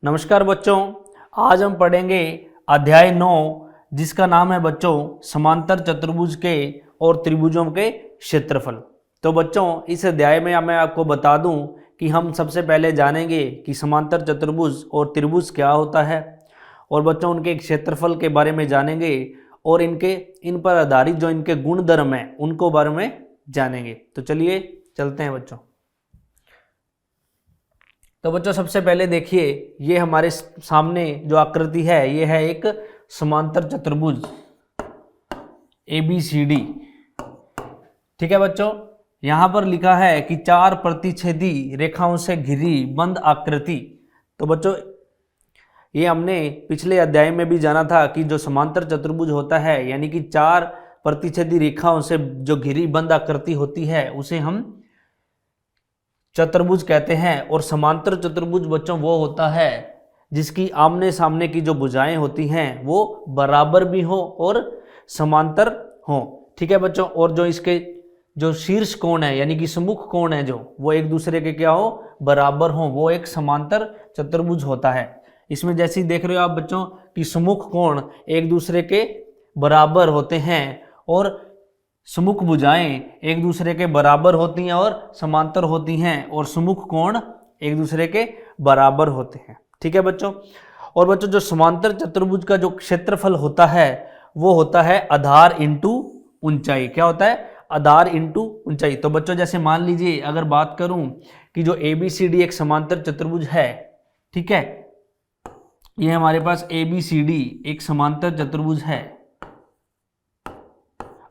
नमस्कार बच्चों, आज हम पढ़ेंगे अध्याय 9 जिसका नाम है बच्चों समांतर चतुर्भुज के और त्रिभुजों के क्षेत्रफल। तो बच्चों इस अध्याय में मैं आपको बता दूं कि हम सबसे पहले जानेंगे कि समांतर चतुर्भुज और त्रिभुज क्या होता है और बच्चों उनके क्षेत्रफल के बारे में जानेंगे और इन पर आधारित जो इनके गुण धर्म हैं उनको बारे में जानेंगे। तो चलिए चलते हैं बच्चों। तो बच्चों सबसे पहले देखिए, ये हमारे सामने जो आकृति है ये है एक समांतर चतुर्भुज ABCD। ठीक है बच्चों, यहां पर लिखा है कि 4 प्रतिच्छेदी रेखाओं से घिरी बंद आकृति। तो बच्चों ये हमने पिछले अध्याय में भी जाना था कि जो समांतर चतुर्भुज होता है यानी कि 4 प्रतिच्छेदी रेखाओं से जो घिरी बंद आकृति होती है उसे हम चतुर्भुज कहते हैं। और समांतर चतुर्भुज बच्चों वो होता है जिसकी आमने सामने की जो भुजाएं होती हैं वो बराबर भी हो और समांतर हो। ठीक है बच्चों, और जो इसके जो शीर्ष कोण है यानी कि सम्मुख कोण है जो वो एक दूसरे के क्या हो, बराबर हो, वो एक समांतर चतुर्भुज होता है। इसमें जैसे ही देख रहे हो आप बच्चों कि सम्मुख कोण एक दूसरे के बराबर होते हैं और सम्मुख भुजाएं एक दूसरे के बराबर होती हैं और समांतर होती हैं और सम्मुख कोण एक दूसरे के बराबर होते हैं। ठीक है बच्चों, और बच्चों जो समांतर चतुर्भुज का जो क्षेत्रफल होता है वो होता है आधार इंटू ऊंचाई। क्या होता है? आधार इंटू ऊंचाई। तो बच्चों जैसे मान लीजिए अगर बात करूं कि जो ABCD एक समांतर चतुर्भुज है, ठीक है, ये हमारे पास ABCD एक समांतर चतुर्भुज है।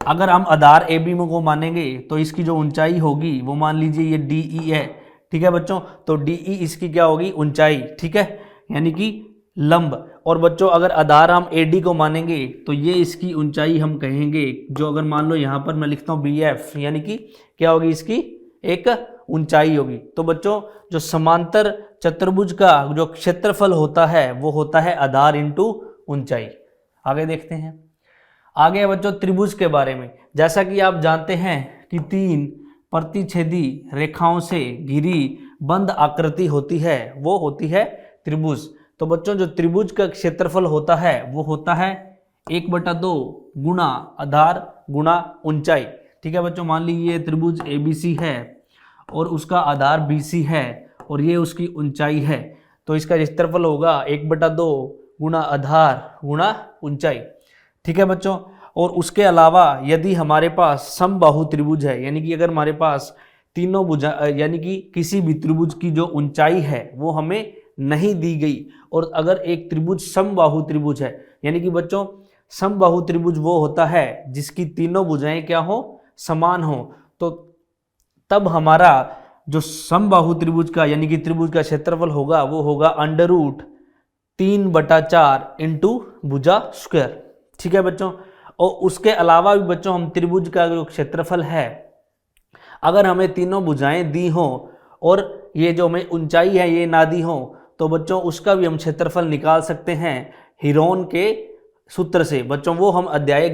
अगर हम आधार AB को मानेंगे तो इसकी जो ऊंचाई होगी वो मान लीजिए ये DE है। ठीक है बच्चों, तो DE इसकी क्या होगी, ऊंचाई। ठीक है, यानी कि लंब। और बच्चों अगर आधार हम AD को मानेंगे तो ये इसकी ऊंचाई हम कहेंगे, जो अगर मान लो यहाँ पर मैं लिखता हूँ BF, यानी कि क्या होगी, इसकी एक ऊंचाई होगी। तो बच्चों जो समांतर चतुर्भुज का जो क्षेत्रफल होता है वो होता है आधार इंटू ऊंचाई। आगे देखते हैं। आगे बच्चों त्रिभुज के बारे में। जैसा कि आप जानते हैं कि 3 प्रतिच्छेदी रेखाओं से घिरी बंद आकृति होती है वो होती है त्रिभुज। तो बच्चों जो त्रिभुज का क्षेत्रफल होता है वो होता है 1/2 गुणा आधार गुणा ऊंचाई। ठीक है बच्चों, मान लीजिए ये त्रिभुज ABC है और उसका आधार BC है और ये उसकी ऊंचाई है, तो इसका क्षेत्रफल होगा 1/2 गुणा आधार गुणा ऊंचाई। ठीक है बच्चों, और उसके अलावा यदि हमारे पास समबाहु त्रिभुज है, यानी कि अगर हमारे पास तीनों भुजा यानी कि किसी भी त्रिभुज की जो ऊंचाई है वो हमें नहीं दी गई, और अगर एक त्रिभुज समबाहु त्रिभुज है, यानी कि बच्चों समबाहु त्रिभुज वो होता है जिसकी तीनों भुजाएं क्या हो, समान हो, तो तब हमारा जो समबाहु त्रिभुज का यानी कि त्रिभुज का क्षेत्रफल होगा वो होगा √3/4 इंटू भुजा स्क्वायर। ठीक है बच्चों, और उसके अलावा भी बच्चों हम त्रिभुज का जो क्षेत्रफल है, अगर हमें तीनों भुजाएं दी हो और ये जो हमें ऊंचाई है ये ना दी हो, तो बच्चों उसका भी हम क्षेत्रफल निकाल सकते हैं हीरोन के सूत्र से। बच्चों वो हम अध्याय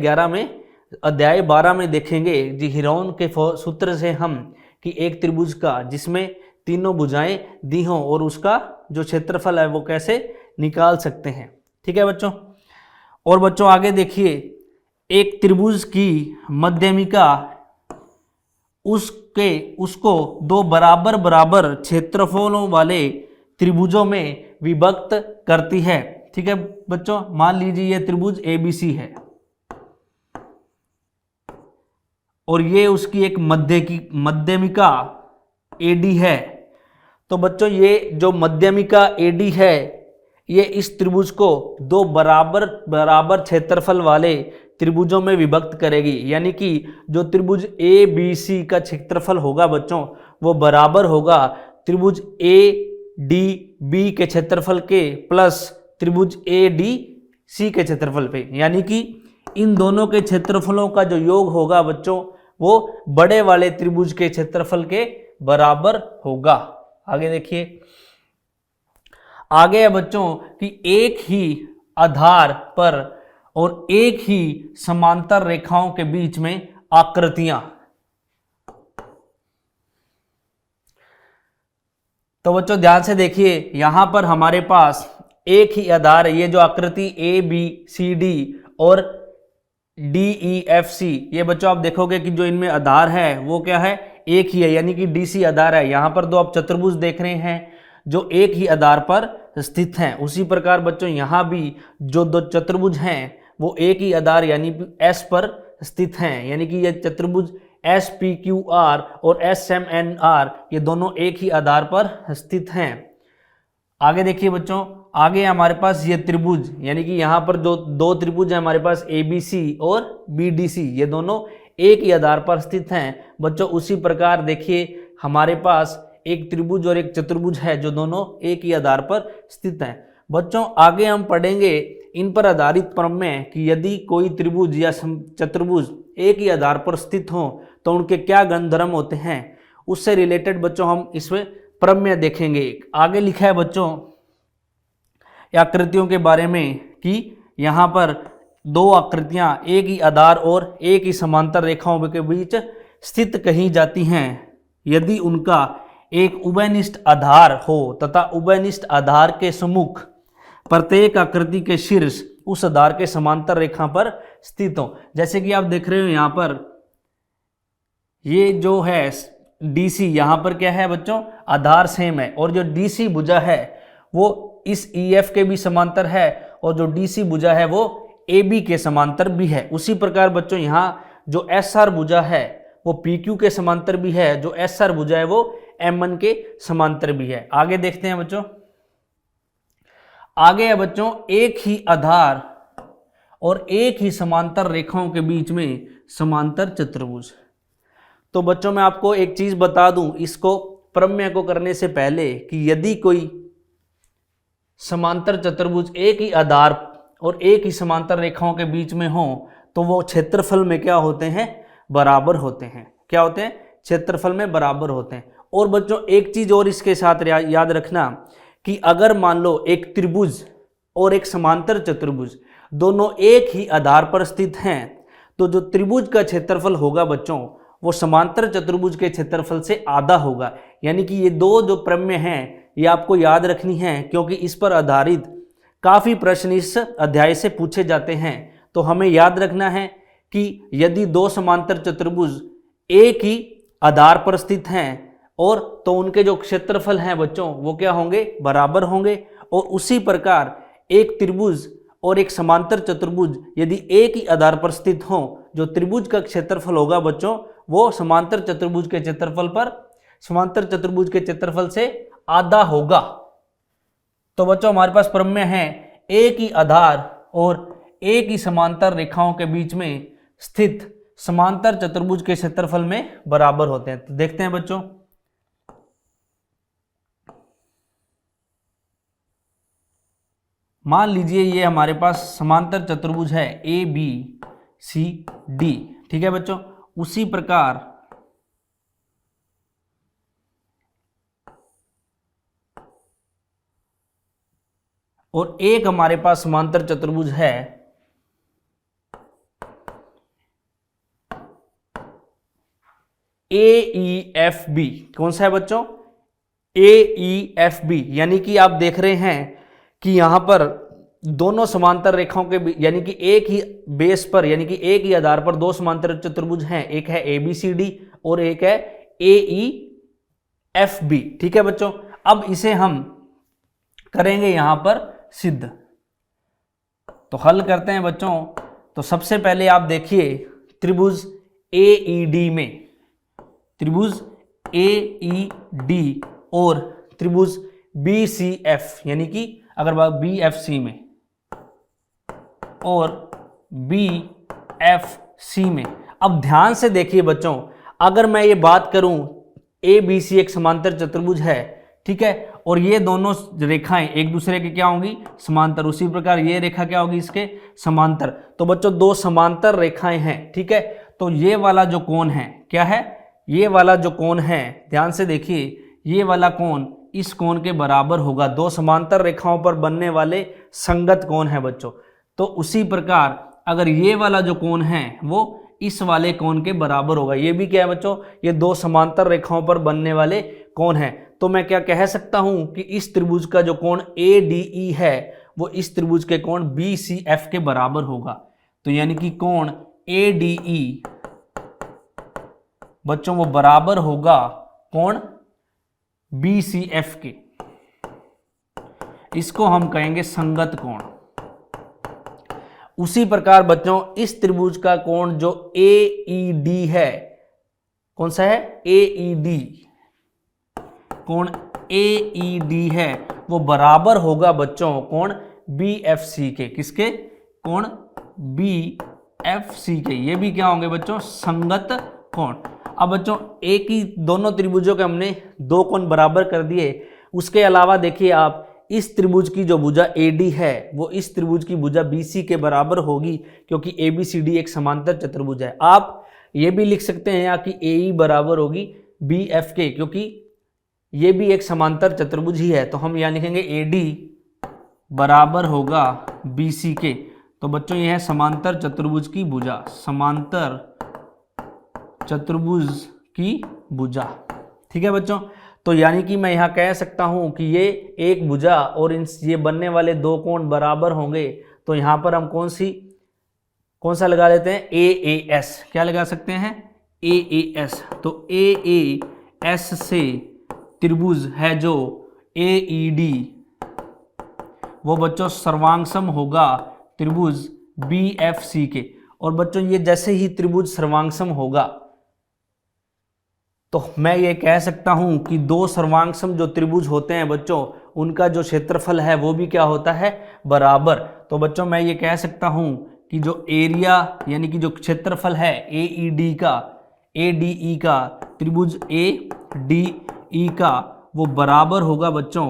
12 में देखेंगे जी, हीरोन के सूत्र से हम कि एक त्रिभुज का जिसमें तीनों भुजाएं दी हों और उसका जो क्षेत्रफल है वो कैसे निकाल सकते हैं। ठीक है बच्चों, और बच्चों आगे देखिए, एक त्रिभुज की मध्यमिका उसको 2 बराबर बराबर क्षेत्रफलों वाले त्रिभुजों में विभक्त करती है। ठीक है बच्चों, मान लीजिए ये त्रिभुज ABC है और ये उसकी एक मध्यमिका AD है। तो बच्चों ये जो मध्यमिका AD है ये इस त्रिभुज को 2 बराबर बराबर क्षेत्रफल वाले त्रिभुजों में विभक्त करेगी, यानी कि जो त्रिभुज ABC का क्षेत्रफल होगा बच्चों वो बराबर होगा त्रिभुज ADB के क्षेत्रफल के प्लस त्रिभुज ADC के क्षेत्रफल पे, यानी कि इन दोनों के क्षेत्रफलों का जो योग होगा बच्चों वो बड़े वाले त्रिभुज के क्षेत्रफल के बराबर होगा। आगे देखिए, आगे है बच्चों कि एक ही आधार पर और एक ही समांतर रेखाओं के बीच में आकृतियां, तो बच्चों ध्यान से देखिए, यहां पर हमारे पास एक ही आधार है। ये जो आकृति ए बी सी डी और डी ई एफ सी, ये बच्चों आप देखोगे कि जो इनमें आधार है वो क्या है, एक ही है, यानी कि डी सी आधार है। यहां पर दो आप चतुर्भुज देख रहे हैं जो एक ही आधार पर स्थित हैं। उसी प्रकार बच्चों यहां भी जो दो चतुर्भुज हैं वो एक ही आधार यानी एस पर स्थित हैं, यानी कि ये चतुर्भुज एस पी क्यू आर और एस एम एन आर ये दोनों एक ही आधार पर स्थित हैं। आगे देखिए बच्चों, आगे हमारे पास ये त्रिभुज, यानी कि यहाँ पर जो दो त्रिभुज है हमारे पास ए बी सी और बी डी सी, ये दोनों एक ही आधार पर स्थित हैं। बच्चों उसी प्रकार देखिए हमारे पास एक त्रिभुज और एक चतुर्भुज है जो दोनों एक ही आधार पर स्थित हैं। बच्चों आगे हम पढ़ेंगे इन पर आधारित प्रमेय कि यदि कोई त्रिभुज या चतुर्भुज एक ही आधार पर स्थित हो तो उनके क्या गुणधर्म होते हैं, उससे रिलेटेड बच्चों हम इसमें प्रमेय देखेंगे। आगे लिखा है बच्चों आकृतियों के बारे में कि यहाँ पर दो आकृतियां एक ही आधार और एक ही समांतर रेखाओं के बीच स्थित कही जाती हैं यदि उनका एक उभयनिष्ठ आधार हो तथा उभयनिष्ठ आधार के सम्मुख प्रत्येक आकृति के शीर्ष उस आधार के समांतर रेखा पर स्थित हो। जैसे कि आप देख रहे हो यहाँ पर ये जो है DC, यहाँ पर क्या है बच्चों, आधार सेम है, और जो DC भुजा है वो इस EF के भी समांतर है और जो DC भुजा है वो AB के समांतर भी है। उसी प्रकार बच्चों यहाँ जो SR भुजा है वो PQ के समांतर भी है, जो SR भुजा है वो M1 के समांतर भी है। आगे देखते हैं बच्चों, आगे है बच्चों एक ही आधार और एक ही समांतर रेखाओं के बीच में समांतर चतुर्भुज। तो बच्चों मैं आपको एक चीज बता दूं इसको प्रमेय को करने से पहले कि यदि कोई समांतर चतुर्भुज एक ही आधार और एक ही समांतर रेखाओं के बीच में हो तो वो क्षेत्रफल में क्या होते हैं, बराबर होते हैं। क्या होते हैं, क्षेत्रफल में बराबर होते हैं। और बच्चों एक चीज और इसके साथ याद रखना कि अगर मान लो एक त्रिभुज और एक समांतर चतुर्भुज दोनों एक ही आधार पर स्थित हैं तो जो त्रिभुज का क्षेत्रफल होगा बच्चों वो समांतर चतुर्भुज के क्षेत्रफल से आधा होगा। यानी कि ये दो जो प्रमेय हैं ये आपको याद रखनी है क्योंकि इस पर आधारित काफी प्रश्न इस अध्याय से पूछे जाते हैं। तो हमें याद रखना है कि यदि दो समांतर चतुर्भुज एक ही आधार पर स्थित हैं और तो उनके जो क्षेत्रफल हैं बच्चों वो क्या होंगे, बराबर होंगे। और उसी प्रकार एक त्रिभुज और एक समांतर चतुर्भुज यदि एक ही आधार पर स्थित हो जो त्रिभुज का क्षेत्रफल होगा बच्चों वो समांतर चतुर्भुज के क्षेत्रफल से आधा होगा। तो बच्चों हमारे पास प्रमेय है एक ही आधार और एक ही समांतर रेखाओं के बीच में स्थित समांतर चतुर्भुज के क्षेत्रफल में बराबर होते हैं। तो देखते हैं बच्चों, मान लीजिए ये हमारे पास समांतर चतुर्भुज है ए बी सी डी, ठीक है बच्चों। उसी प्रकार और एक हमारे पास समांतर चतुर्भुज है AEFB। कौन सा है बच्चों, AEFB। यानी कि आप देख रहे हैं कि यहां पर दोनों समांतर रेखाओं के यानी कि एक ही बेस पर यानी कि एक ही आधार पर दो समांतर चतुर्भुज हैं, एक है ABCD और एक है AEFB, ठीक है बच्चों। अब इसे हम करेंगे यहां पर सिद्ध। तो हल करते हैं बच्चों। तो सबसे पहले आप देखिए त्रिभुज AED और त्रिभुज BCF यानी कि अगर बात BFC में और BFC में। अब ध्यान से देखिए बच्चों, अगर मैं ये बात करूं ABC एक समांतर चतुर्भुज है, ठीक है, और ये दोनों रेखाएं एक दूसरे के क्या होंगी, समांतर। उसी प्रकार ये रेखा क्या होगी, इसके समांतर। तो बच्चों दो समांतर रेखाएं हैं, ठीक है। तो ये वाला जो कोण है क्या है, ये वाला जो कोण है ध्यान से देखिए, ये वाला कोण इस कोण के बराबर होगा। दो समांतर रेखाओं पर बनने वाले संगत कोण है बच्चों। तो उसी प्रकार अगर ये वाला जो कोण है वो इस वाले कोण के बराबर होगा। ये भी क्या है बच्चों, ये दो समांतर रेखाओं पर बनने वाले कोण है। तो मैं क्या कह सकता हूं कि इस त्रिभुज का जो कोण ADE है वो इस त्रिभुज के कोण BCF के बराबर होगा। तो यानी कि कोण ADE बच्चों वो बराबर होगा कोण BCF के। इसको हम कहेंगे संगत कोण। उसी प्रकार बच्चों इस त्रिभुज का कोण जो AED है, कौन सा है? AED, कोण AED है वो बराबर होगा बच्चों कोण BFC के। किसके? कोण BFC के। ये भी क्या होंगे बच्चों? संगत कोण। अब बच्चों एक ही दोनों त्रिभुजों के हमने दो कोण बराबर कर दिए। उसके अलावा देखिए आप, इस त्रिभुज की जो भुजा AD है वो इस त्रिभुज की भुजा BC के बराबर होगी, क्योंकि ABCD एक समांतर चतुर्भुज है। आप ये भी लिख सकते हैं यहाँ कि AE बराबर होगी BF के, क्योंकि ये भी एक समांतर चतुर्भुज ही है। तो हम यहाँ लिखेंगे AD बराबर होगा BC के। तो बच्चों ये है समांतर चतुर्भुज की भुजा, समांतर चतुर्भुज की भुजा। ठीक है बच्चों, तो यानी कि मैं यहाँ कह सकता हूँ कि ये एक भुजा और ये बनने वाले दो कोण बराबर होंगे। तो यहाँ पर हम कौन सा लगा लेते हैं? AAS। क्या लगा सकते हैं? AAS। तो AAS से त्रिभुज है जो AED वो बच्चों सर्वांगसम होगा त्रिभुज BFC के। और बच्चों ये जैसे ही त्रिभुज सर्वांगसम होगा तो मैं ये कह सकता हूं कि दो सर्वांगसम जो त्रिभुज होते हैं बच्चों, उनका जो क्षेत्रफल है वो भी क्या होता है? बराबर। तो बच्चों मैं ये कह सकता हूं कि जो एरिया यानी कि जो क्षेत्रफल है AED का, ADE का, त्रिभुज ADE का वो बराबर होगा बच्चों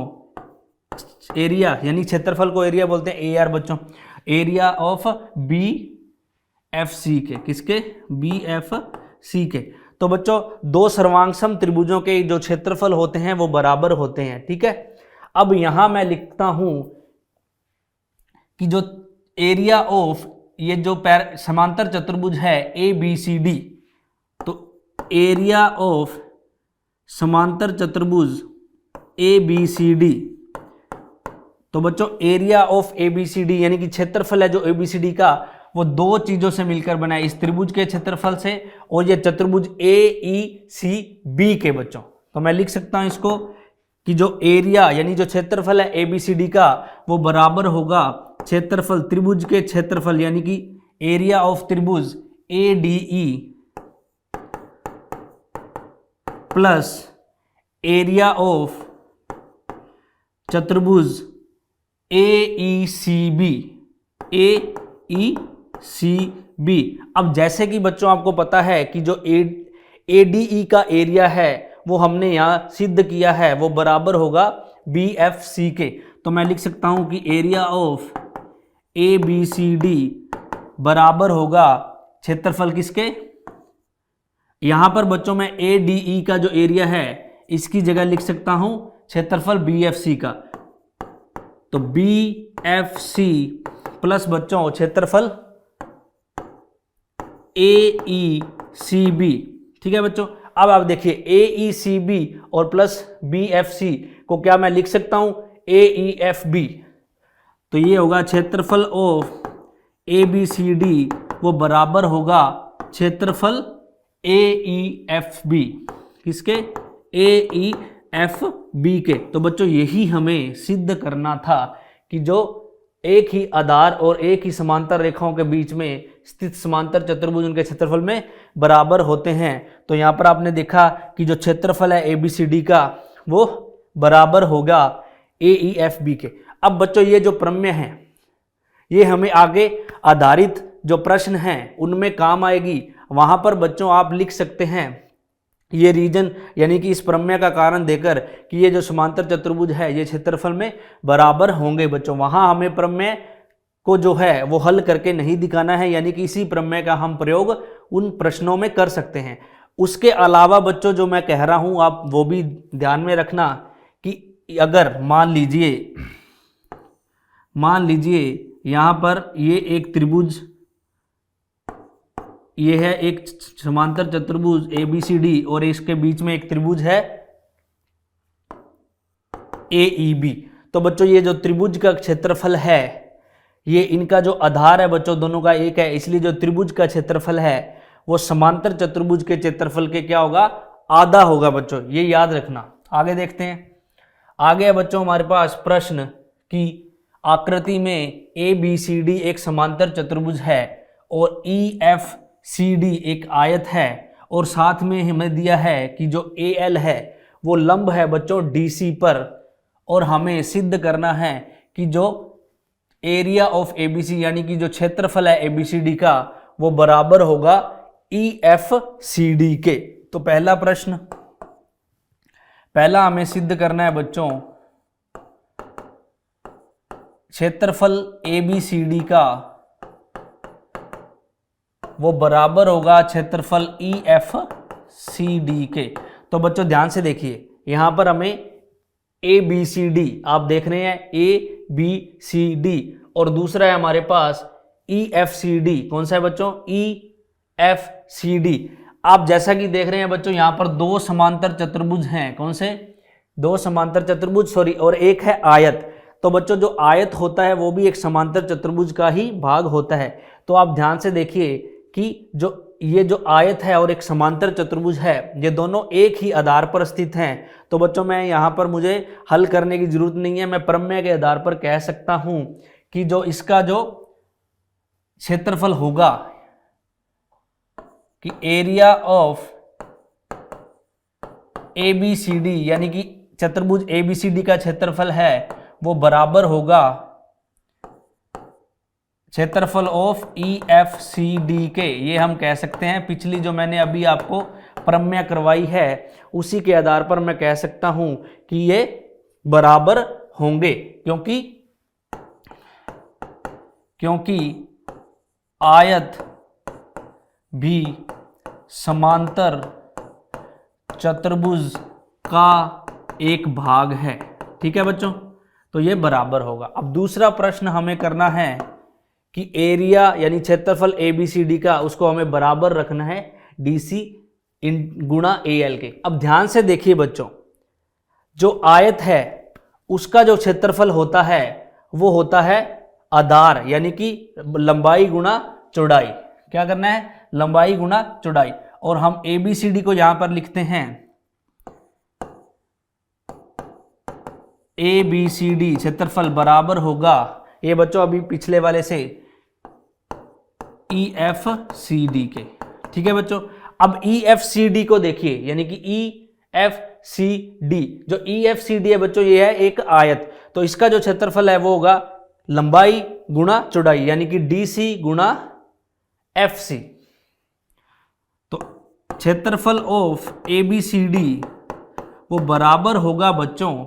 एरिया, यानी क्षेत्रफल को एरिया बोलते हैं AR बच्चों, एरिया ऑफ BFC के। किसके? BFC के। तो बच्चों दो सर्वांगसम त्रिभुजों के जो क्षेत्रफल होते हैं वो बराबर होते हैं। ठीक है, अब यहां मैं लिखता हूं कि जो एरिया ऑफ ये जो समांतर चतुर्भुज है ABCD, तो एरिया ऑफ समांतर चतुर्भुज ABCD, तो बच्चों एरिया ऑफ ABCD यानी कि क्षेत्रफल है जो ABCD का वो दो चीजों से मिलकर बना है, इस त्रिभुज के क्षेत्रफल से और ये चतुर्भुज AECB के बच्चों। तो मैं लिख सकता हूं इसको कि जो एरिया यानी जो क्षेत्रफल है ABCD का वो बराबर होगा क्षेत्रफल, त्रिभुज के क्षेत्रफल यानी कि एरिया ऑफ त्रिभुज ADE प्लस एरिया ऑफ चतुर्भुज AECB। अब जैसे कि बच्चों आपको पता है कि जो ADE का एरिया है वो हमने यहाँ सिद्ध किया है वो बराबर होगा BFC के। तो मैं लिख सकता हूं कि एरिया ऑफ ABCD बराबर होगा क्षेत्रफल किसके? यहां पर बच्चों मैं ADE का जो एरिया है इसकी जगह लिख सकता हूं क्षेत्रफल BFC का। तो BFC प्लस बच्चों क्षेत्रफल AECB। ठीक है बच्चों, अब आप देखिए AECB और प्लस BFC को क्या मैं लिख सकता हूं? AEFB। तो ये होगा क्षेत्रफल ऑफ ABCD वो बराबर होगा क्षेत्रफल AEFB। किसके? AEFB के। तो बच्चों यही हमें सिद्ध करना था कि जो एक ही आधार और एक ही समांतर रेखाओं के बीच में स्थित समांतर चतुर्भुज उनके क्षेत्रफल में बराबर होते हैं। तो यहाँ पर आपने देखा कि जो क्षेत्रफल है ABCD का वो बराबर होगा AEFB के। अब बच्चों ये जो प्रमेय है ये हमें आगे आधारित जो प्रश्न हैं उनमें काम आएगी। वहां पर बच्चों आप लिख सकते हैं ये रीजन यानी कि इस प्रमेय का कारण देकर कि ये जो समांतर चतुर्भुज है ये क्षेत्रफल में बराबर होंगे बच्चों। वहां हमें प्रमेय को जो है वो हल करके नहीं दिखाना है, यानी कि इसी प्रमेय का हम प्रयोग उन प्रश्नों में कर सकते हैं। उसके अलावा बच्चों जो मैं कह रहा हूं आप वो भी ध्यान में रखना कि अगर मान लीजिए यहां पर ये एक त्रिभुज, ये है एक समांतर चतुर्भुज ABCD और इसके बीच में एक त्रिभुज है AEB। तो बच्चों ये जो त्रिभुज का क्षेत्रफल है, ये इनका जो आधार है बच्चों दोनों का एक है, इसलिए जो त्रिभुज का क्षेत्रफल है वो समांतर चतुर्भुज के क्षेत्रफल के क्या होगा, आधा होगा बच्चों, ये याद रखना। आगे देखते हैं। आगे है बच्चों हमारे पास प्रश्न की आकृति में ABCD एक समांतर चतुर्भुज है और EFCD एक आयत है, और साथ में हमें दिया है कि जो AL है वो लंब है बच्चों DC पर, और हमें सिद्ध करना है कि जो एरिया ऑफ ABC यानी कि जो क्षेत्रफल है ABCD का वो बराबर होगा EFCD के। तो पहला प्रश्न, पहला हमें सिद्ध करना है बच्चों क्षेत्रफल ABCD का वो बराबर होगा क्षेत्रफल EFCD के। तो बच्चों ध्यान से देखिए, यहां पर हमें ABCD आप देख रहे हैं ABCD, और दूसरा है हमारे पास EFCD। कौन सा है बच्चों, EFCD। आप जैसा कि देख रहे हैं बच्चों यहां पर दो समांतर चतुर्भुज हैं। कौन से, दो समांतर चतुर्भुज, सॉरी, और एक है आयत। तो बच्चों जो आयत होता है वो भी एक समांतर चतुर्भुज का ही भाग होता है। तो आप ध्यान से देखिए कि जो ये जो आयत है और एक समांतर चतुर्भुज है, ये दोनों एक ही आधार पर स्थित हैं। तो बच्चों मैं यहाँ पर मुझे हल करने की जरूरत नहीं है, मैं प्रमेय के आधार पर कह सकता हूं कि जो इसका जो क्षेत्रफल होगा कि एरिया ऑफ ABCD यानी कि चतुर्भुज ABCD का क्षेत्रफल है वो बराबर होगा क्षेत्रफल ऑफ EFCD के। ये हम कह सकते हैं, पिछली जो मैंने अभी आपको प्रमेय करवाई है उसी के आधार पर मैं कह सकता हूं कि ये बराबर होंगे, क्योंकि आयत भी समांतर चतुर्भुज का एक भाग है। ठीक है बच्चों, तो ये बराबर होगा। अब दूसरा प्रश्न हमें करना है कि एरिया यानी क्षेत्रफल ABCD का उसको हमें बराबर रखना है DC गुणा AL के। अब ध्यान से देखिए बच्चों, जो आयत है उसका जो क्षेत्रफल होता है वो होता है आधार यानी कि लंबाई गुणा चौड़ाई। क्या करना है, लंबाई गुणा चौड़ाई। और हम ABCD को यहां पर लिखते हैं ABCD क्षेत्रफल बराबर होगा, ये बच्चों अभी पिछले वाले से, EFCD के। ठीक है बच्चों, अब EFCD को देखिए यानी कि EFCD, जो EFCD है बच्चों ये है एक आयत, तो इसका जो क्षेत्रफल है वो होगा लंबाई गुणा चौड़ाई यानी कि DC गुणा FC। तो क्षेत्रफल ऑफ ABCD वो बराबर होगा बच्चों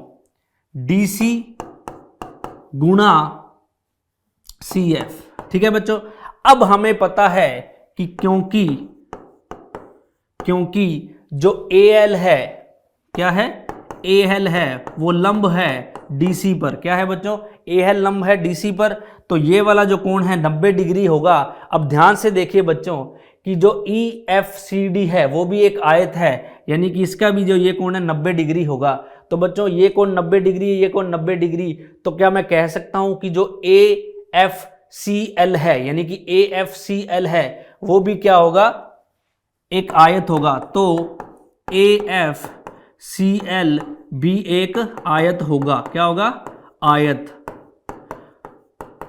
DC गुणा CF। ठीक है बच्चों, अब हमें पता है कि क्योंकि जो AL है, क्या है, AL है वो लंब है DC पर। क्या है बच्चों, AL लंब है DC पर, तो ये वाला जो कोण है 90 डिग्री होगा। अब ध्यान से देखिए बच्चों कि जो EFCD है वो भी एक आयत है, यानी कि इसका भी जो ये कोण है 90 डिग्री होगा। तो बच्चों ये कोण 90 डिग्री, ये कोण 90 डिग्री, तो क्या मैं कह सकता हूं कि जो AFCL है यानी कि AFCL है वो भी क्या होगा, एक आयत होगा। तो AFCL भी एक आयत होगा। क्या होगा, आयत।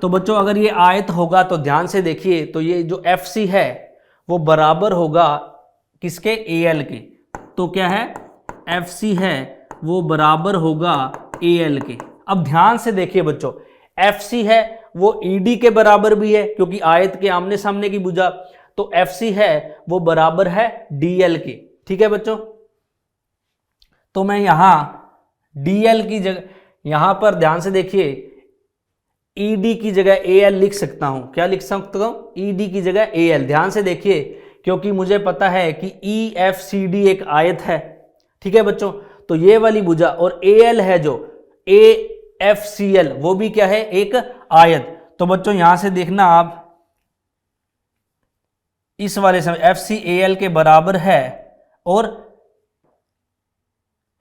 तो बच्चों अगर ये आयत होगा तो ध्यान से देखिए, तो ये जो FC है वो बराबर होगा किसके, AL के। तो क्या है, FC है वो बराबर होगा AL के। अब ध्यान से देखिए बच्चों, FC है वो ED के बराबर भी है क्योंकि आयत के आमने सामने की भुजा, तो FC है वो बराबर है DL के। ठीक है बच्चों, तो मैं यहां DL की जगह, यहां पर ध्यान से देखिए ED की जगह AL लिख सकता हूं। क्या लिख सकता हूं, ED की जगह AL। ध्यान से देखिए क्योंकि मुझे पता है कि EFCD एक आयत है। ठीक है बच्चों, तो ये वाली भुजा और AL है जो AFCL वो भी क्या है, एक आयत। तो बच्चों यहां से देखना आप, इस वाले समय FCAL के बराबर है और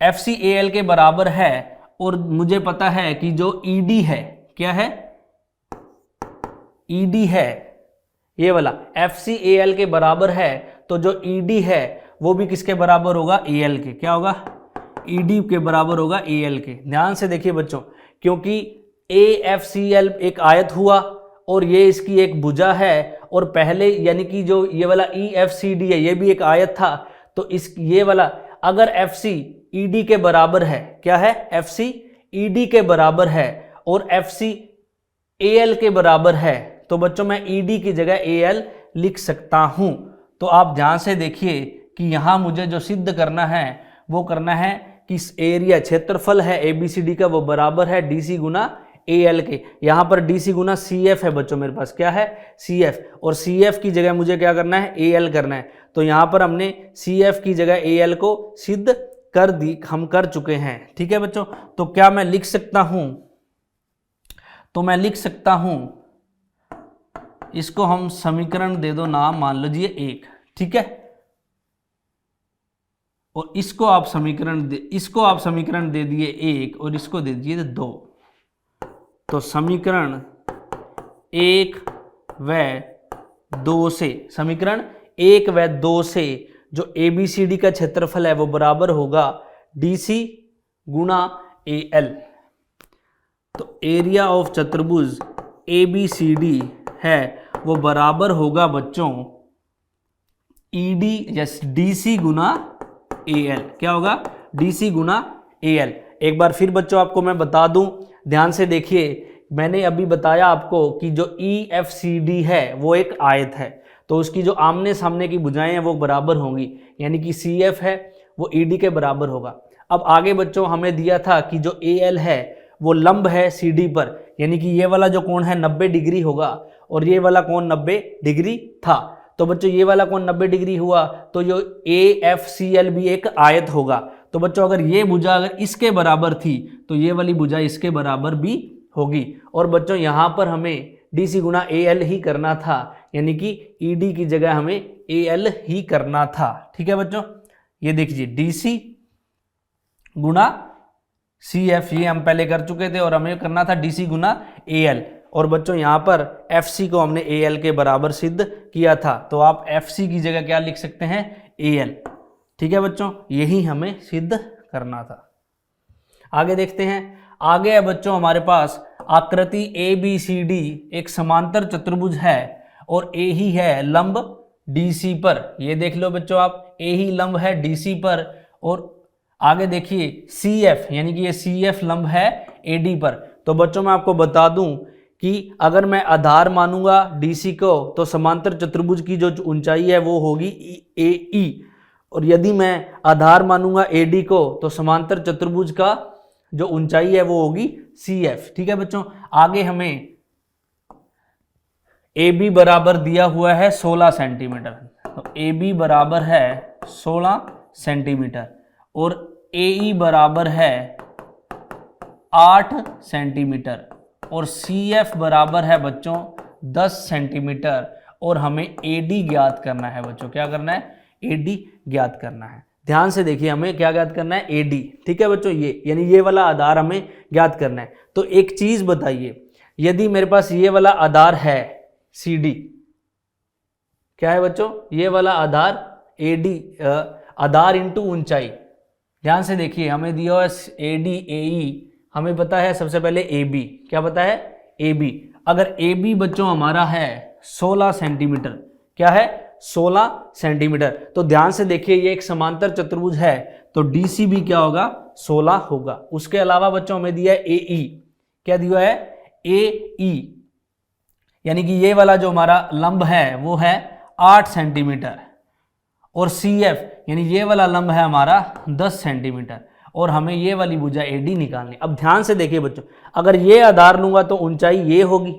FCAL के बराबर है और मुझे पता है कि जो ईडी है, क्या है, ईडी है ये वाला FCAL के बराबर है, तो जो ईडी है वो भी किसके बराबर होगा, AL के। क्या होगा, ईडी के बराबर होगा AL के। ध्यान से देखिए बच्चों, क्योंकि AFCL एक आयत हुआ और ये इसकी एक भुजा है, और पहले यानी कि जो ये वाला EFCD है ये भी एक आयत था, तो इस ये वाला अगर FC ED के बराबर है, क्या है, FC ED के बराबर है और FC AL के बराबर है, तो बच्चों मैं ED की जगह AL लिख सकता हूं। तो आप ध्यान से देखिए कि यहां मुझे जो सिद्ध करना है वो करना है कि एरिया क्षेत्रफल है ABCD का वो बराबर है DC गुना AL के। यहां पर DC गुना CF है बच्चों मेरे पास, क्या है, CF, और CF की जगह मुझे क्या करना है, AL करना है। तो यहां पर हमने CF की जगह AL को सिद्ध कर दी, हम कर चुके हैं। ठीक है बच्चों, तो क्या मैं लिख सकता हूं, तो मैं लिख सकता हूं, इसको हम समीकरण दे दो नाम, मान लीजिए 1, ठीक है, और इसको आप समीकरण दे दिए 1 और इसको दे दीजिए 2। तो समीकरण 1 व 2 से, समीकरण 1 व 2 से जो ABCD का क्षेत्रफल है वो बराबर होगा DC गुना AL। तो एरिया ऑफ चतुर्भुज ABCD है वो बराबर होगा बच्चों ED यस DC गुना AL। क्या होगा, DC गुना AL। एक बार फिर बच्चों आपको मैं बता दूं, ध्यान से देखिए, मैंने अभी बताया आपको कि जो EFCD है वो एक आयत है, तो उसकी जो आमने सामने की भुजाएं हैं वो बराबर होंगी, यानी कि CF है वो ED के बराबर होगा। अब आगे बच्चों हमें दिया था कि जो AL है वो लंब है CD पर, यानी कि ये वाला जो कोण है 90 डिग्री होगा और ये वाला कोण 90 डिग्री था। तो बच्चों ये वाला कोण 90 डिग्री हुआ, तो जो AFCL भी एक आयत होगा। तो बच्चों अगर ये भुजा अगर इसके बराबर थी तो ये वाली भुजा इसके बराबर भी होगी। और बच्चों यहाँ पर हमें DC गुना AL ही करना था, यानी कि ED की जगह हमें AL ही करना था। ठीक है बच्चों, ये देखिए DC गुना CF ये हम पहले कर चुके थे और हमें करना था DC गुना AL। और बच्चों यहाँ पर FC को हमने AL के बराबर सिद्ध किया था, तो आप FC की जगह क्या लिख सकते हैं, AL। ठीक है बच्चों, यही हमें सिद्ध करना था। आगे देखते हैं, आगे है बच्चों हमारे पास आकृति ABCD एक समांतर चतुर्भुज है और A ही है लंब DC पर। ये देख लो बच्चों आप, A ही लंब है DC पर, और आगे देखिए CF यानी कि ये CF लंब है AD पर। तो बच्चों मैं आपको बता दूं कि अगर मैं आधार मानूंगा DC को तो समांतर चतुर्भुज की जो ऊंचाई है वो होगी AE, और यदि मैं आधार मानूंगा AD को तो समांतर चतुर्भुज का जो ऊंचाई है वो होगी CF। ठीक है बच्चों, आगे हमें AB बराबर दिया हुआ है 16 सेंटीमीटर, तो AB बराबर है 16 सेंटीमीटर और AE बराबर है 8 सेंटीमीटर और CF बराबर है बच्चों 10 सेंटीमीटर, और हमें AD ज्ञात करना है बच्चों। क्या करना है, AD ज्ञात करना है। ध्यान से देखिए, हमें क्या ज्ञात करना है, AD। ठीक है बच्चों, ये यानी ये वाला आधार हमें ज्ञात करना है। तो एक चीज बताइए, यदि मेरे पास ये वाला आधार है CD, क्या है बच्चों, ये वाला आधार AD, आधार इंटू ऊंचाई। ध्यान से देखिए, हमें दिया हुआ AD AE, हमें पता है सबसे पहले AB, क्या पता है, AB। अगर AB बच्चों हमारा है 16 सेंटीमीटर, क्या है, 16 सेंटीमीटर, तो ध्यान से देखिए ये एक समांतर चतुर्भुज है, तो DC भी क्या होगा, 16 होगा। उसके अलावा बच्चों हमें दिया है AE, क्या दिया है, AE, यानी कि ये वाला जो हमारा लंब है वो है 8 सेंटीमीटर, और CF यानी ये वाला लंब है हमारा 10 सेंटीमीटर, और हमें ये वाली भुजा AD निकालनी। अब ध्यान से देखिए बच्चों, अगर ये आधार लूंगा तो ऊंचाई ये होगी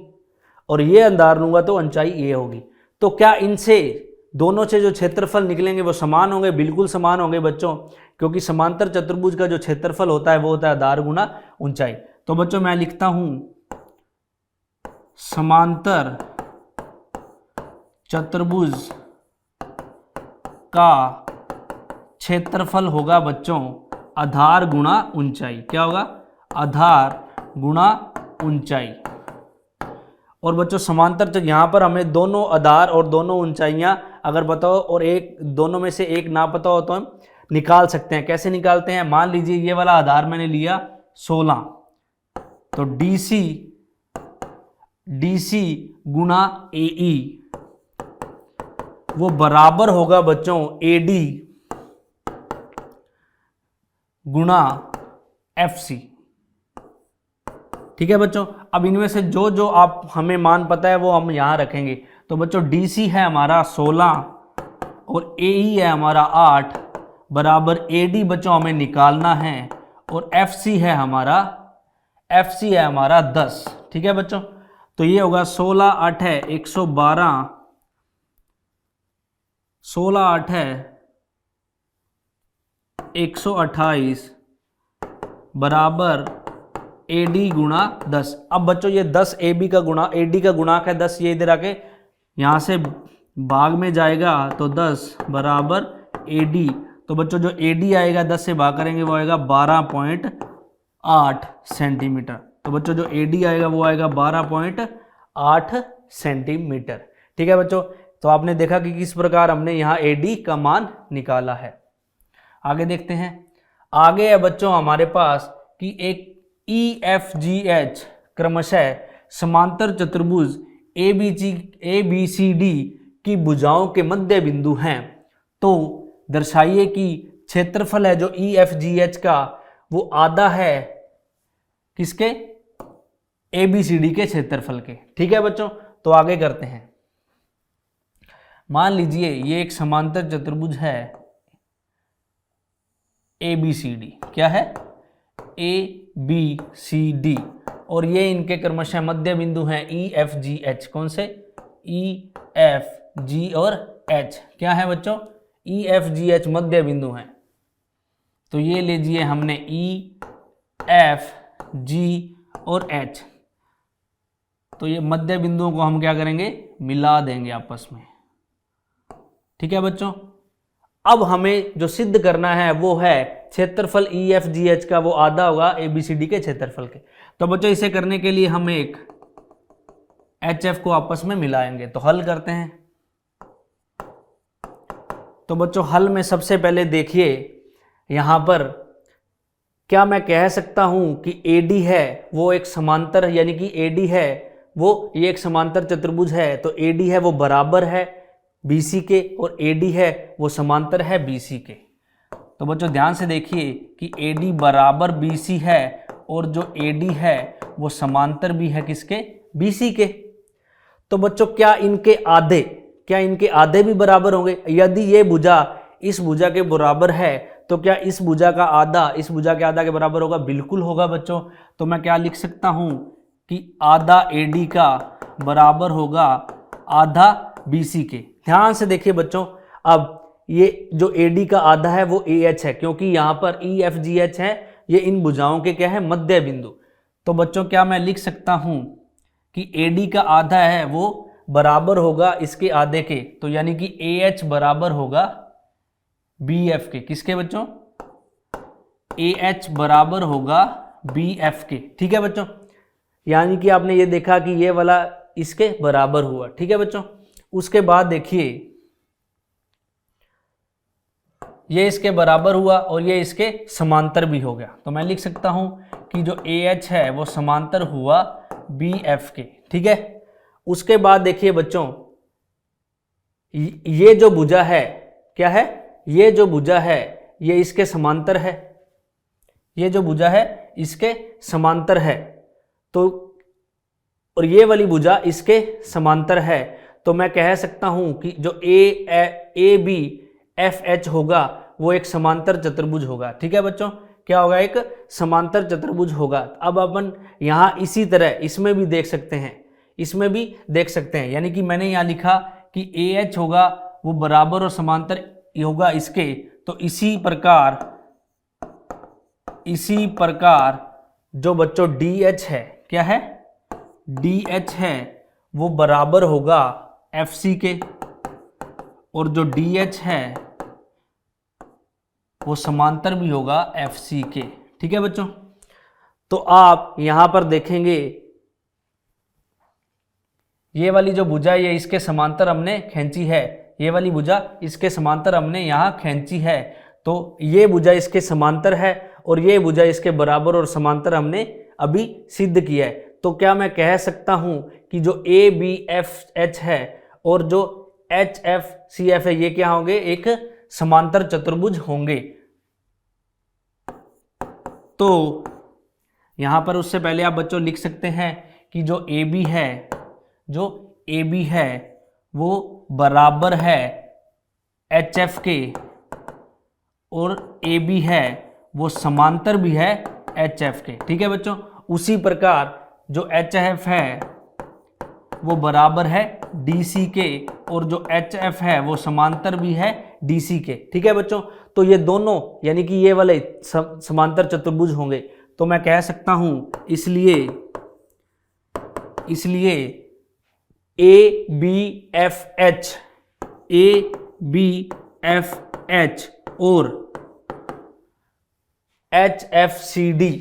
और ये आधार लूंगा तो ऊंचाई ये होगी। तो क्या इनसे दोनों से जो क्षेत्रफल निकलेंगे वो समान होंगे? बिल्कुल समान होंगे बच्चों, क्योंकि समांतर चतुर्भुज का जो क्षेत्रफल होता है वो होता है आधार गुना ऊंचाई। तो बच्चों मैं लिखता हूं समांतर चतुर्भुज का क्षेत्रफल होगा बच्चों आधार गुणा ऊंचाई। क्या होगा, आधार गुणा ऊंचाई। और बच्चों समांतर तो यहाँ पर हमें दोनों आधार और दोनों ऊंचाइयाँ अगर बताओ और एक दोनों में से एक ना पता हो तो हम निकाल सकते हैं। कैसे निकालते हैं? मान लीजिए ये वाला आधार मैंने लिया 16, तो DC गुणा AE वो बराबर होगा बच्चों AD गुणा FC। ठीक है बच्चों, अब इनमें से जो जो आप हमें मान पता है वो हम यहां रखेंगे। तो बच्चों DC है हमारा 16 और AE है हमारा 8 बराबर AD बच्चों हमें निकालना है, और FC है हमारा 10। ठीक है बच्चों, तो ये होगा 16 8 है 112, 16 8 है 128 बराबर AD गुणा 10। अब बच्चों ये 10 AD का गुणाक है 10, ये इधर आके यहाँ से भाग में जाएगा तो 10 बराबर AD। तो बच्चों जो AD आएगा 10 से भाग करेंगे वो आएगा 12.8 सेंटीमीटर। तो बच्चों जो AD आएगा वो आएगा 12.8 सेंटीमीटर। ठीक है बच्चों, तो आपने देखा कि किस प्रकार हमने यहाँ AD का मान निकाला है। आगे देखते हैं। आगे है बच्चों हमारे पास कि एक EFGH क्रमशः समांतर चतुर्भुज ABCD की भुजाओं के मध्य बिंदु हैं। तो दर्शाइए कि क्षेत्रफल है जो EFGH का वो आधा है किसके? ABCD के क्षेत्रफल के। ठीक है बच्चों, तो आगे करते हैं। मान लीजिए ये एक समांतर चतुर्भुज है ABCD। क्या है? ABCD, और ये इनके क्रमशः मध्य बिंदु हैं EFGH। कौन से? EFG और H। क्या है बच्चों? EFGH मध्य बिंदु हैं। तो ये लीजिए हमने EFG और H, तो ये मध्य बिंदुओं को हम क्या करेंगे? मिला देंगे आपस में। ठीक है बच्चों, अब हमें जो सिद्ध करना है वो है क्षेत्रफल EFGH का वो आधा होगा ABCD के क्षेत्रफल के। तो बच्चों इसे करने के लिए हम एक HF को आपस में मिलाएंगे। तो हल करते हैं। तो बच्चों हल में सबसे पहले देखिए यहां पर क्या मैं कह सकता हूं कि AD है वो एक समांतर, यानी कि AD है वो ये एक समांतर चतुर्भुज है, तो AD है वो बराबर है BC के, और AD है वो समांतर है BC के। तो बच्चों ध्यान से देखिए कि AD बराबर BC है और जो AD है वो समांतर भी है किसके? BC के। तो बच्चों क्या इनके आधे भी बराबर होंगे? यदि ये भुजा इस भुजा के बराबर है तो क्या इस भुजा का आधा इस भुजा के आधा के बराबर होगा? बिल्कुल होगा बच्चों। तो मैं क्या लिख सकता हूं कि आधा AD का बराबर होगा आधा BC के। ध्यान से देखिए बच्चों, अब ये जो AD का आधा है वो AH है, क्योंकि यहाँ पर EFGH है, ये इन भुजाओं के क्या है? मध्य बिंदु। तो बच्चों क्या मैं लिख सकता हूं कि AD का आधा है वो बराबर होगा इसके आधे के, तो यानी कि AH बराबर होगा BF के। किसके बच्चों? AH बराबर होगा BF के। ठीक है बच्चों, यानी कि आपने ये देखा कि ये वाला इसके बराबर हुआ। ठीक है बच्चों, उसके बाद देखिए ये इसके बराबर हुआ और ये इसके समांतर भी हो गया। तो मैं लिख सकता हूं कि जो AH है वो समांतर हुआ BF के। ठीक है, उसके बाद देखिए बच्चों ये जो भुजा है क्या है? ये जो भुजा है ये इसके समांतर है, ये जो भुजा है इसके समांतर है। तो और ये वाली भुजा इसके समांतर है, तो मैं कह सकता हूं कि जो ABFH होगा वो एक समांतर चतुर्भुज होगा। ठीक है बच्चों, क्या होगा? एक समांतर चतुर्भुज होगा। अब अपन यहां इसी तरह इसमें भी देख सकते हैं, यानी कि मैंने यहां लिखा कि AH होगा वो बराबर और समांतर होगा इसके, तो इसी प्रकार जो बच्चों DH है, क्या है? DH है वो बराबर होगा FC के, और जो DH है वो समांतर भी होगा FC के। ठीक है बच्चों, तो आप यहां पर देखेंगे ये वाली जो भुजा ये इसके समांतर हमने खींची है, ये वाली भुजा इसके समांतर हमने यहां खींची है, तो ये भुजा इसके समांतर है और ये भुजा इसके बराबर और समांतर हमने अभी सिद्ध किया है। तो क्या मैं कह सकता हूं कि जो ए बी एफ एच है और जो एच एफ सी एफ है ये क्या होंगे, एक समांतर चतुर्भुज होंगे। तो यहां पर उससे पहले आप बच्चों लिख सकते हैं कि जो ए बी है, जो ए बी है वो बराबर है एच एफ के और ए बी है वो समांतर भी है एच एफ के। ठीक है बच्चों, उसी प्रकार जो एच एफ है वो बराबर है डी सी के और जो एच एफ है वो समांतर भी है डी सी के। ठीक है बच्चों, तो ये दोनों यानी कि ये वाले समांतर चतुर्भुज होंगे। तो मैं कह सकता हूं इसलिए A B F H, A B F H और H F C D,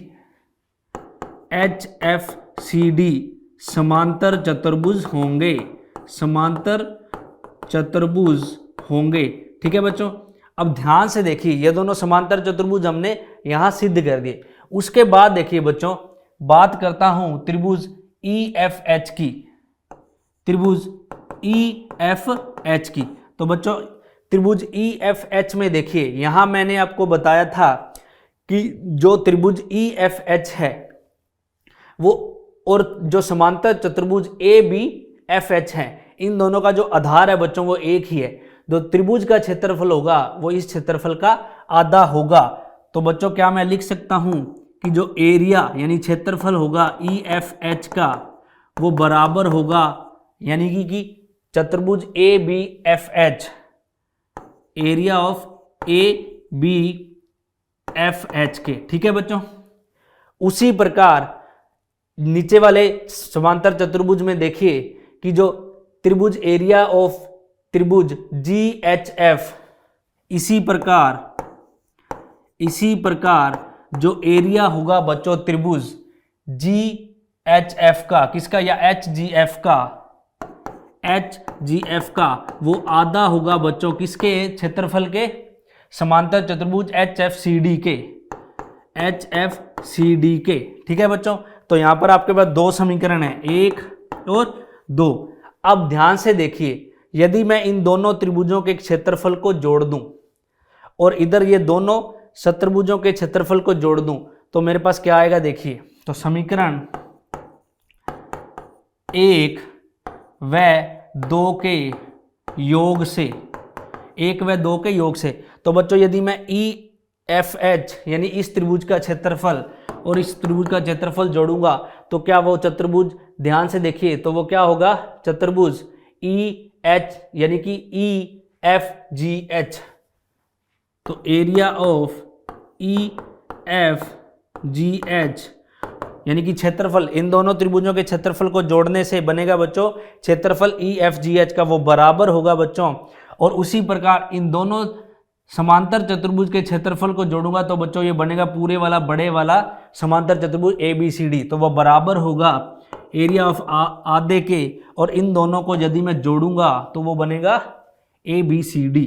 H F C D समांतर चतुर्भुज होंगे, समांतर चतुर्भुज होंगे। ठीक है बच्चों, अब ध्यान से देखिए ये दोनों समांतर चतुर्भुज हमने यहां सिद्ध कर दिए। उसके बाद देखिए बच्चों, बात करता हूं त्रिभुज ई एफ एच की, त्रिभुज ई एफ एच की। तो बच्चों त्रिभुज ई एफ एच में देखिए यहां मैंने आपको बताया था कि जो त्रिभुज ई एफ एच है वो और जो समांतर चतुर्भुज ए बी एफ एच है, इन दोनों का जो आधार है बच्चों वो एक ही है। जो त्रिभुज का क्षेत्रफल होगा वो इस क्षेत्रफल का आधा होगा। तो बच्चों क्या मैं लिख सकता हूं कि जो एरिया यानी क्षेत्रफल होगा ई एफ एच का वो बराबर होगा यानी कि चतुर्भुज A B F H, area of A B F H के। ठीक है बच्चों, उसी प्रकार नीचे वाले समांतर चतुर्भुज में देखिए कि जो त्रिभुज एरिया ऑफ त्रिभुज जी एच एफ, इसी प्रकार जो एरिया होगा बच्चों त्रिभुज जी एच एफ का, किसका, या एच जी एफ का, एच जी एफ का वो आधा होगा बच्चों किसके, क्षेत्रफल के, समांतर चतुर्भुज एच एफ सी डी के, एच एफ सी डी के। ठीक है बच्चों, तो यहां पर आपके पास दो समीकरण है, एक और दो। अब ध्यान से देखिए, यदि मैं इन दोनों त्रिभुजों के क्षेत्रफल को जोड़ दूं और इधर ये दोनों शत्रुभुजों के क्षेत्रफल को जोड़ दूं तो मेरे पास क्या आएगा देखिए। तो समीकरण 1 व 2 के योग से, 1 व 2 के योग से, तो बच्चों यदि मैं ई एफ एच यानी इस त्रिभुज का क्षेत्रफल और इस त्रिभुज का क्षेत्रफल जोड़ूंगा तो क्या वो चतुर्भुज, ध्यान से देखिए, तो वो क्या होगा, चतुर्भुज ई एच यानी कि ई एफ जी एच। तो area of E F G H यानी कि क्षेत्रफल, इन दोनों त्रिभुजों के क्षेत्रफल को जोड़ने से बनेगा बच्चों क्षेत्रफल ई एफ जी एच का, वो बराबर होगा बच्चों। और उसी प्रकार इन दोनों समांतर चतुर्भुज के क्षेत्रफल को जोड़ूंगा तो बच्चों ये बनेगा पूरे वाला बड़े वाला समांतर चतुर्भुज ए बी सी डी, तो वह बराबर होगा एरिया ऑफ आधे के, और इन दोनों को यदि मैं जोड़ूंगा तो वो बनेगा A B C D,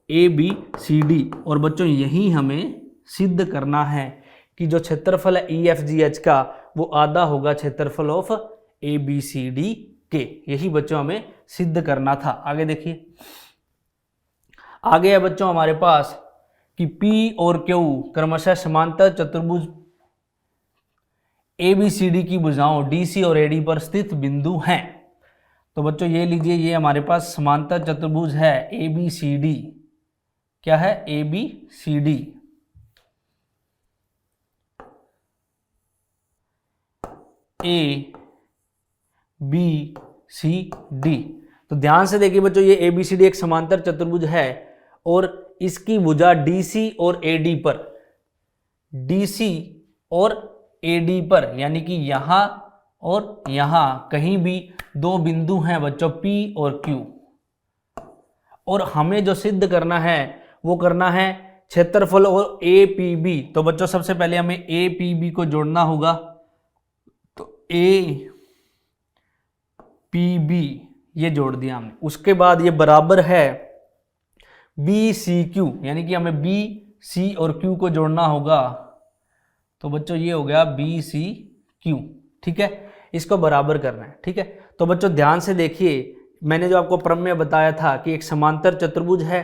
A B C D. और बच्चों यही हमें सिद्ध करना है कि जो क्षेत्रफल है ई एफ जी एच का वो आधा होगा क्षेत्रफल of A B C D के। यही बच्चों हमें सिद्ध करना था। आगे देखिए, आगे है बच्चों हमारे पास कि P और Q क्रमशः समांतर चतुर्भुज ABCD की भुजाओं DC और AD पर स्थित बिंदु हैं। तो बच्चों ये लीजिए, ये हमारे पास समांतर चतुर्भुज है ABCD। क्या है, ABCD। ABCD। तो ध्यान से देखिए बच्चों, ये ABCD एक समांतर चतुर्भुज है और इसकी भुजा DC और AD पर, DC और AD पर यानी कि यहां और यहां कहीं भी दो बिंदु हैं बच्चों P और Q। और हमें जो सिद्ध करना है वो करना है क्षेत्रफल और ए पी बी, तो बच्चों सबसे पहले हमें ए पी बी को जोड़ना होगा। तो ए पी बी ये जोड़ दिया हमने, उसके बाद ये बराबर है बी सी क्यू, यानी कि हमें बी सी और क्यू को जोड़ना होगा। तो बच्चों ये हो गया बी सी क्यू, ठीक है, इसको बराबर करना है, ठीक है। तो बच्चों ध्यान से देखिए, मैंने जो आपको प्रमेय बताया था कि एक समांतर चतुर्भुज है,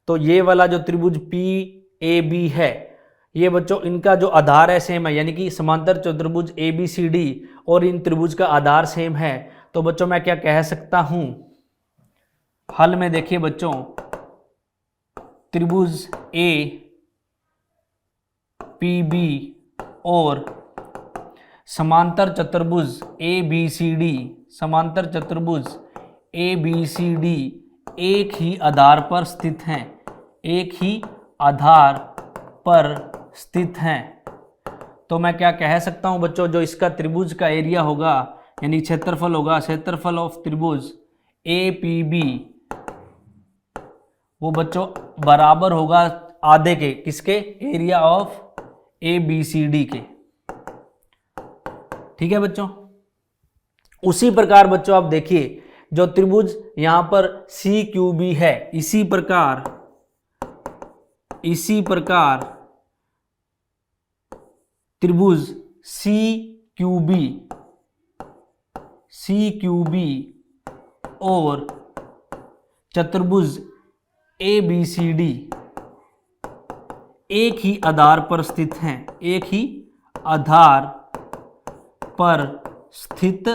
तो ये वाला जो त्रिभुज पी ए बी है, ये बच्चों इनका जो आधार है सेम है, यानी कि समांतर चतुर्भुज ए बी सी डी और इन त्रिभुज का आधार सेम है। तो बच्चों मैं क्या कह सकता हूं, हल में देखिए बच्चों, त्रिभुज ए पी बी और समांतर चतुर्भुज ए बी सी डी, समांतर चतुर्भुज ए बी सी डी एक ही आधार पर स्थित हैं, एक ही आधार पर स्थित हैं। तो मैं क्या कह सकता हूं बच्चों, जो इसका त्रिभुज का एरिया होगा यानी क्षेत्रफल होगा, क्षेत्रफल ऑफ त्रिभुज ए पी बी, वो बच्चों बराबर होगा आधे के, किसके, area of A B C D के, ठीक है बच्चों। उसी प्रकार बच्चों आप देखिए, जो त्रिभुज यहां पर सी क्यू बी है, इसी प्रकार त्रिभुज सी क्यू बी और चतुर्भुज ए बी सी डी एक ही आधार पर स्थित हैं, एक ही आधार पर स्थित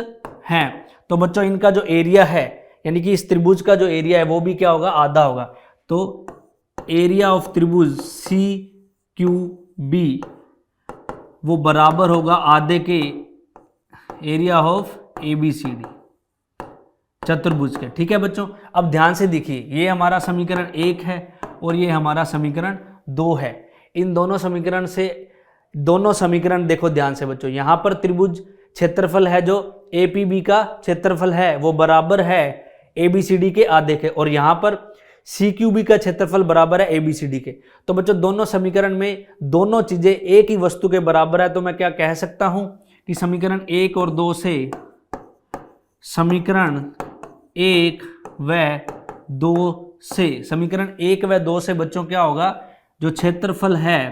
हैं। तो बच्चों इनका जो एरिया है, यानी कि इस त्रिभुज का जो एरिया है वो भी क्या होगा, आधा होगा। तो एरिया ऑफ त्रिभुज सी क्यू बी वो बराबर होगा आधे के area of A B C D चतुर्भुज के, ठीक है बच्चों। अब ध्यान से देखिए, ये हमारा समीकरण 1 है और ये हमारा समीकरण 2 है। इन दोनों समीकरण देखो ध्यान से बच्चों, यहां पर त्रिभुज क्षेत्रफल है जो ए पी बी का क्षेत्रफल है वो बराबर है ए बी सी डी के आधे के, और यहां पर सी क्यू बी का क्षेत्रफल बराबर है ए बी सी डी के। तो बच्चों दोनों समीकरण में दोनों चीजें एक ही वस्तु के बराबर है, तो मैं क्या कह सकता हूं कि समीकरण 1 और 2 से, समीकरण 1 व 2 से, समीकरण 1 व 2 से बच्चों क्या होगा, जो क्षेत्रफल है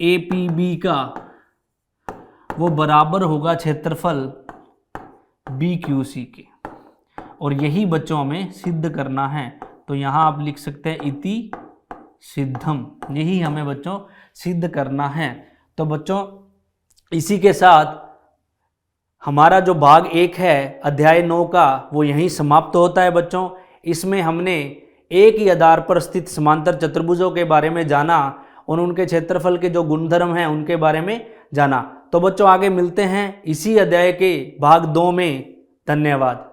ए पी बी का वो बराबर होगा क्षेत्रफल बी क्यू सी के, और यही बच्चों हमें सिद्ध करना है। तो यहां आप लिख सकते हैं इति सिद्धम, यही हमें बच्चों सिद्ध करना है। तो बच्चों इसी के साथ हमारा जो भाग 1 है अध्याय 9 का वो यहीं समाप्त होता है बच्चों। इसमें हमने एक ही आधार पर स्थित समांतर चतुर्भुजों के बारे में जाना और उनके क्षेत्रफल के जो गुणधर्म हैं उनके बारे में जाना। तो बच्चों आगे मिलते हैं इसी अध्याय के भाग 2 में। धन्यवाद।